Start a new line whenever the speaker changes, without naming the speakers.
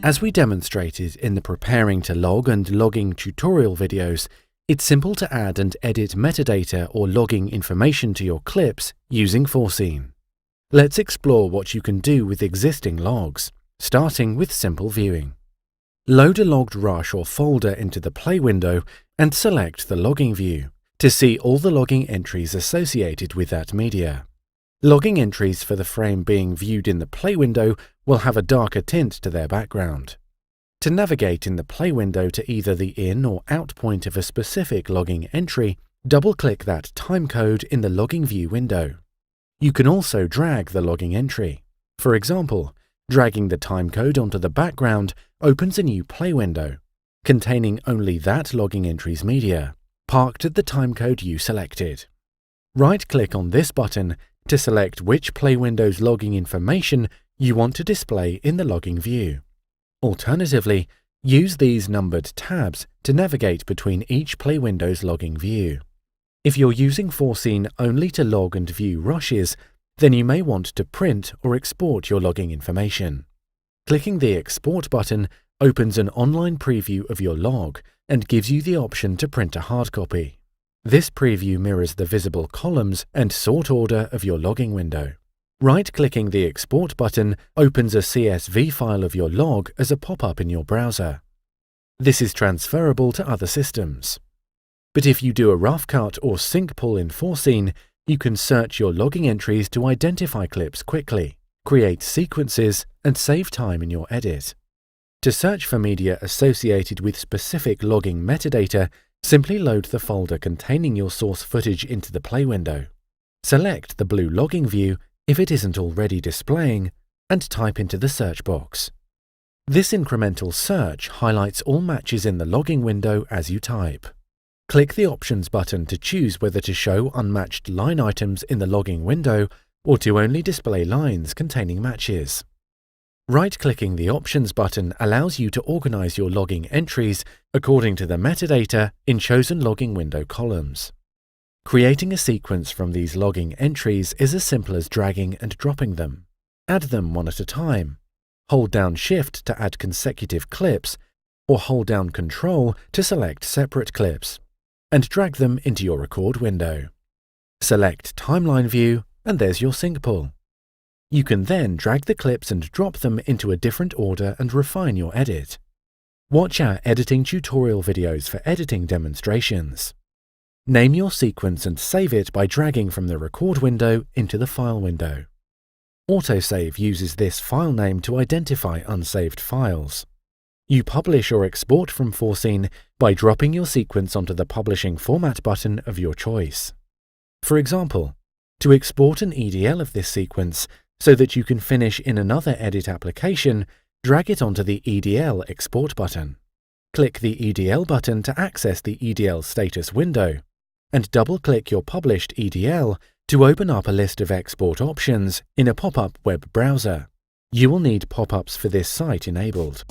As we demonstrated in the preparing to log and logging tutorial videos, it's simple to add and edit metadata or logging information to your clips using Foreseen. Let's explore what you can do with existing logs, starting with simple viewing. Load a logged rush or folder into the Play window and select the logging view to see all the logging entries associated with that media. Logging entries for the frame being viewed in the Play window will have a darker tint to their background. To navigate in the Play window to either the in or out point of a specific logging entry, double-click that timecode in the logging view window. You can also drag the logging entry. For example, dragging the timecode onto the background opens a new Play window, containing only that logging entry's media, parked at the timecode you selected. Right-click on this button to select which Play window's logging information you want to display in the logging view. Alternatively, use these numbered tabs to navigate between each Play window's logging view. If you're using Foreseen only to log and view rushes, then you may want to print or export your logging information. Clicking the Export button opens an online preview of your log and gives you the option to print a hard copy. This preview mirrors the visible columns and sort order of your logging window. Right-clicking the Export button opens a CSV file of your log as a pop-up in your browser. This is transferable to other systems. But if you do a rough cut or sync pull in Foreseen, you can search your logging entries to identify clips quickly, create sequences, and save time in your edit. To search for media associated with specific logging metadata, simply load the folder containing your source footage into the Play window. Select the blue logging view if it isn't already displaying, and type into the search box. This incremental search highlights all matches in the logging window as you type. Click the Options button to choose whether to show unmatched line items in the logging window or to only display lines containing matches. Right-clicking the Options button allows you to organize your logging entries according to the metadata in chosen logging window columns. Creating a sequence from these logging entries is as simple as dragging and dropping them. Add them one at a time. Hold down Shift to add consecutive clips, or hold down Control to select separate clips, and drag them into your record window. Select Timeline View, and there's your sync pull. You can then drag the clips and drop them into a different order and refine your edit. Watch our editing tutorial videos for editing demonstrations. Name your sequence and save it by dragging from the Record window into the File window. Autosave uses this file name to identify unsaved files. You publish or export from Foreseen by dropping your sequence onto the Publishing Format button of your choice. For example, to export an EDL of this sequence so that you can finish in another edit application, drag it onto the EDL Export button. Click the EDL button to access the EDL status window, and double-click your published EDL to open up a list of export options in a pop-up web browser. You will need pop-ups for this site enabled.